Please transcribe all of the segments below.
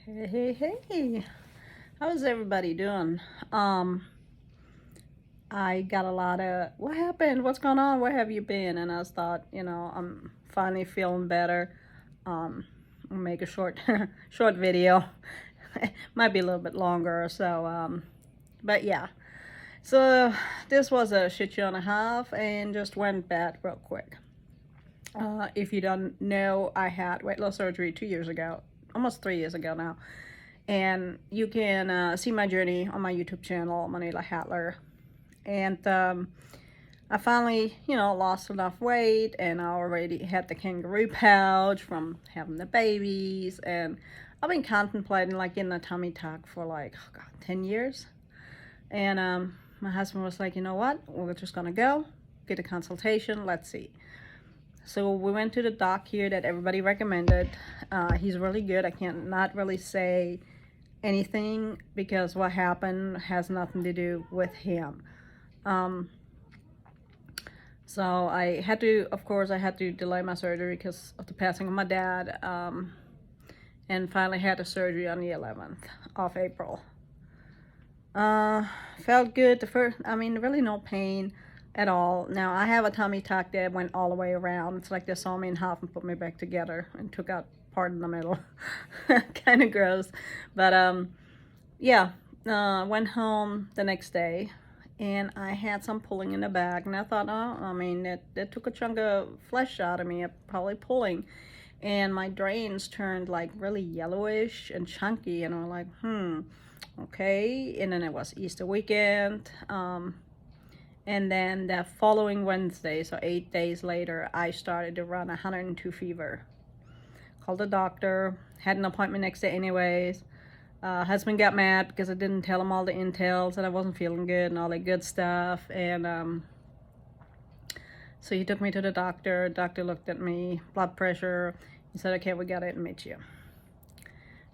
Hey, how's everybody doing? I got a lot of, what happened? What's going on? Where have you been? And I just thought, I'm finally feeling better. I'll make a short, short video. Might be a little bit longer or so. But yeah. So this was a shit show and a half and just went bad real quick. If you don't know, I had weight loss surgery 2 years ago, almost 3 years ago now. And you can see my journey on my YouTube channel, Manila Hatler. And I finally, lost enough weight, and I already had the kangaroo pouch from having the babies. And I've been contemplating like getting a tummy tuck for like, oh God, 10 years. And my husband was like, you know what? We're just gonna go get a consultation. Let's see. So we went to the doc here that everybody recommended. He's really good. I can't not really say anything because what happened has nothing to do with him. So I had to, of course, I had to delay my surgery because of the passing of my dad, and finally had the surgery on the 11th of April. Felt good the first, really no pain at all. Now I have a tummy tuck that went all the way around. It's like they saw me in half and put me back together and took out part in the middle. Kind of gross, but yeah. Went home the next day and I had some pulling in the back, and I thought, that took a chunk of flesh out of me, probably pulling, and my drains turned like really yellowish and chunky, and I'm like, okay. And then it was Easter weekend, and then the following Wednesday, so 8 days later, I started to run 102 fever. Called the doctor, had an appointment next day anyways. Husband got mad because I didn't tell him all the intels, that I wasn't feeling good and all that good stuff. And so he took me to the doctor. Doctor looked at me, blood pressure. He said, okay, we gotta admit you.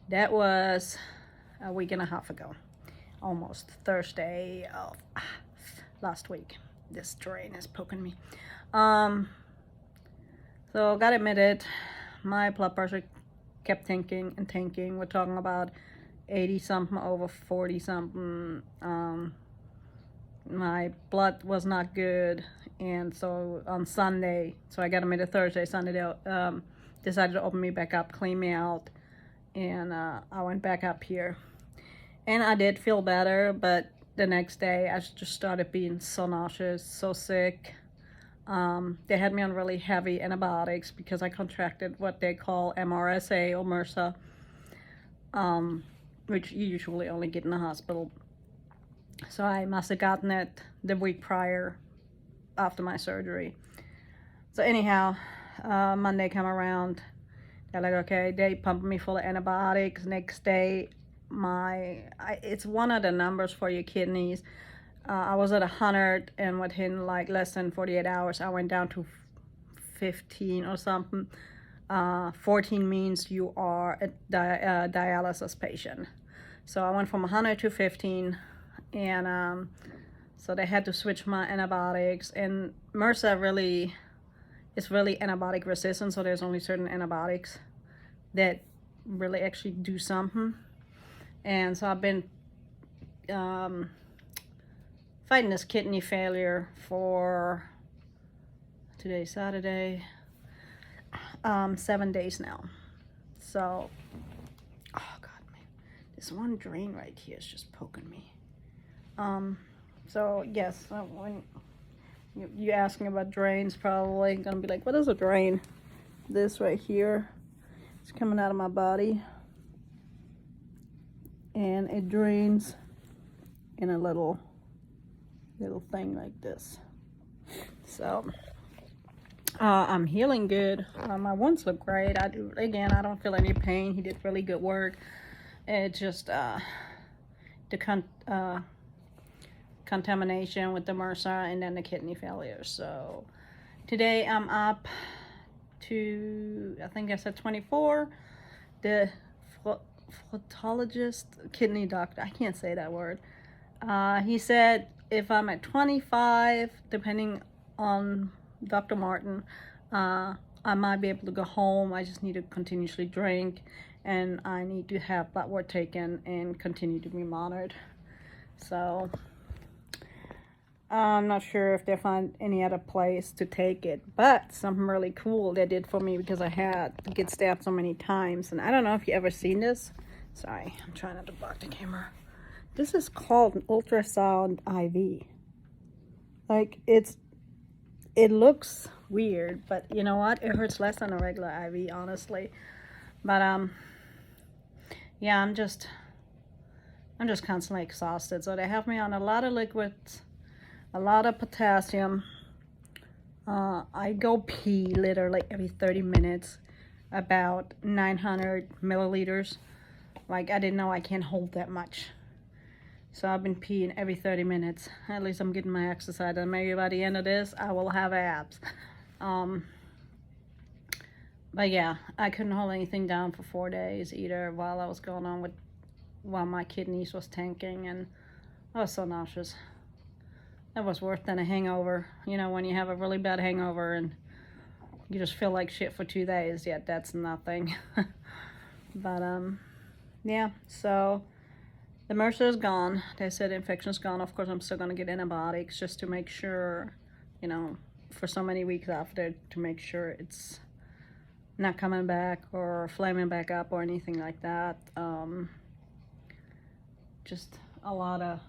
That was a week and a half ago, almost Thursday of last week. This drain is poking me. So got admitted. My blood pressure kept tanking and tanking. We're talking about 80 something over 40 something. My blood was not good, and so on Sunday, so I got admitted Thursday. Sunday they decided to open me back up, clean me out, and I went back up here, and I did feel better. But the next day I just started being so nauseous, so sick. They had me on really heavy antibiotics because I contracted what they call MRSA or MRSA, which you usually only get in the hospital. So I must have gotten it the week prior after my surgery. So anyhow, Monday come around, they're like, okay, they pumped me full of antibiotics. Next day, it's one of the numbers for your kidneys. I was at 100, and within like less than 48 hours, I went down to 15 or something. 14 means you are a dialysis patient. So I went from 100 to 15, and so they had to switch my antibiotics. And MRSA is really antibiotic resistant, so there's only certain antibiotics that really actually do something. And so I've been fighting this kidney failure for, today's Saturday, 7 days now. So, oh God, man, this one drain right here is just poking me. So yes, when you asking about drains, probably gonna be like, what is a drain? This right here, it's coming out of my body, and it drains in a little thing like this. So I'm healing good. My wounds look great. I don't feel any pain. He did really good work. It's just the contamination with the MRSA and then the kidney failure. So today I'm up to, I think I said 24. The phlebotomist, kidney doctor, I can't say that word. He said if I'm at 25, depending on Dr. Martin, I might be able to go home. I just need to continuously drink and I need to have blood work taken and continue to be monitored. So I'm not sure if they find any other place to take it, but something really cool they did for me, because I had to get stabbed so many times. And I don't know if you ever seen this. Sorry, I'm trying not to block the camera. This is called an ultrasound IV. Like, it looks weird, but you know what? It hurts less than a regular IV, honestly. But yeah, I'm just constantly exhausted. So they have me on a lot of liquids, a lot of potassium. I go pee literally every 30 minutes, about 900 milliliters. Like, I didn't know I can't hold that much. So I've been peeing every 30 minutes. At least I'm getting my exercise, and maybe by the end of this, I will have abs. But yeah, I couldn't hold anything down for 4 days either while I was going on with, while my kidneys was tanking, and I was so nauseous. That was worse than a hangover. You know, when you have a really bad hangover and you just feel like shit for 2 days, yet that's nothing. But yeah, so the MRSA is gone. They said the infection's gone. Of course, I'm still gonna get antibiotics just to make sure, you know, for so many weeks after, to make sure it's not coming back or flaming back up or anything like that. Just a lot of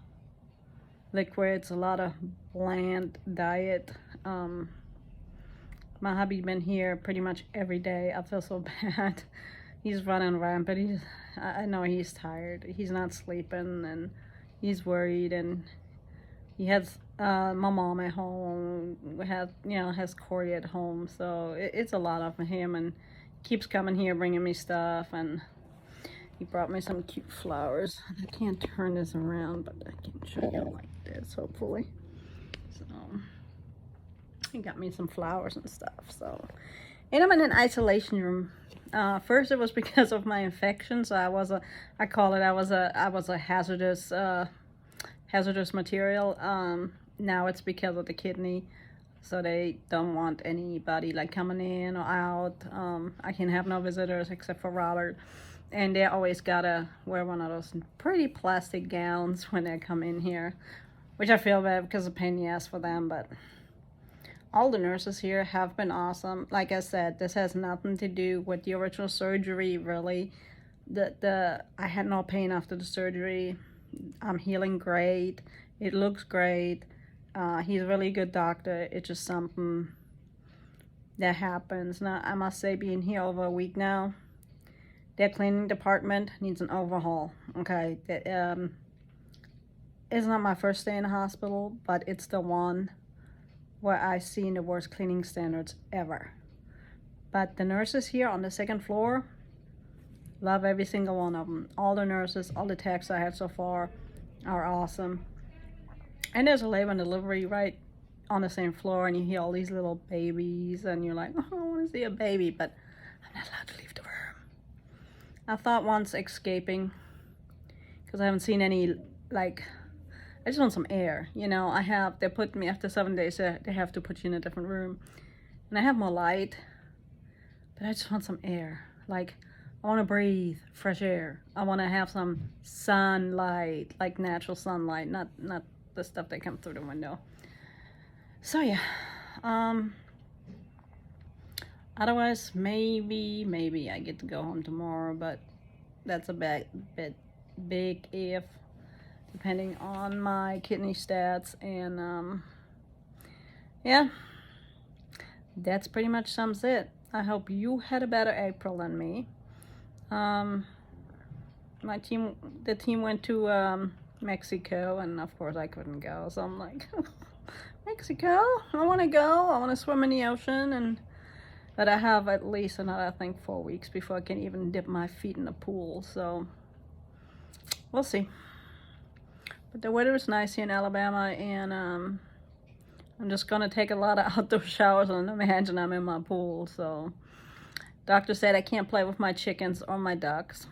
liquids, a lot of bland diet. My hubby been here pretty much every day. I feel so bad. He's running rampant. I know he's tired. He's not sleeping, and he's worried, and he has my mom at home, has Corey at home, so it's a lot of him, and keeps coming here bringing me stuff, and he brought me some cute flowers. I can't turn this around, but I can show you like this, hopefully. So he got me some flowers and stuff. So, and I'm in an isolation room. First it was because of my infection, so I was a hazardous material. Now it's because of the kidney, so they don't want anybody like coming in or out. I can have no visitors except for Robert, and they always gotta wear one of those pretty plastic gowns when they come in here, which I feel bad because of pain in the ass for them. But all the nurses here have been awesome. Like I said, this has nothing to do with the original surgery, really. I had no pain after the surgery. I'm healing great. It looks great. He's a really good doctor. It's just something that happens. Now, I must say, being here over a week now, their cleaning department needs an overhaul. Okay, it's not my first day in the hospital, but it's the one where I've seen the worst cleaning standards ever. But the nurses here on the second floor, love every single one of them. All the nurses, all the techs I had so far are awesome. And there's a labor and delivery right on the same floor, and you hear all these little babies, and you're like, oh, I want to see a baby, but I'm not allowed to leave the room. I thought once escaping, because I haven't seen any, like, I just want some air, you know. They put me, after 7 days, they have to put you in a different room. And I have more light, but I just want some air. Like, I want to breathe fresh air. I want to have some sunlight, like natural sunlight, not the stuff that comes through the window. So yeah, otherwise, maybe I get to go home tomorrow, but that's a big if, depending on my kidney stats. And yeah, that's pretty much sums it. I hope you had a better April than me. The team went to Mexico, and of course I couldn't go, so I'm like, Mexico, I want to go. I want to swim in the ocean, but I have at least another, I think, 4 weeks before I can even dip my feet in the pool, so we'll see. But the weather is nice here in Alabama, and I'm just gonna take a lot of outdoor showers and imagine I'm in my pool. So doctor said I can't play with my chickens or my ducks.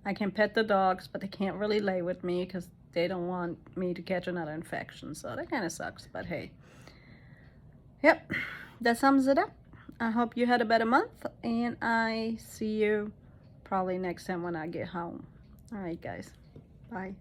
I can pet the dogs, but they can't really lay with me because they don't want me to catch another infection. So that kind of sucks, but hey. Yep, that sums it up. I hope you had a better month, and I see you probably next time when I get home. All right, guys. Bye.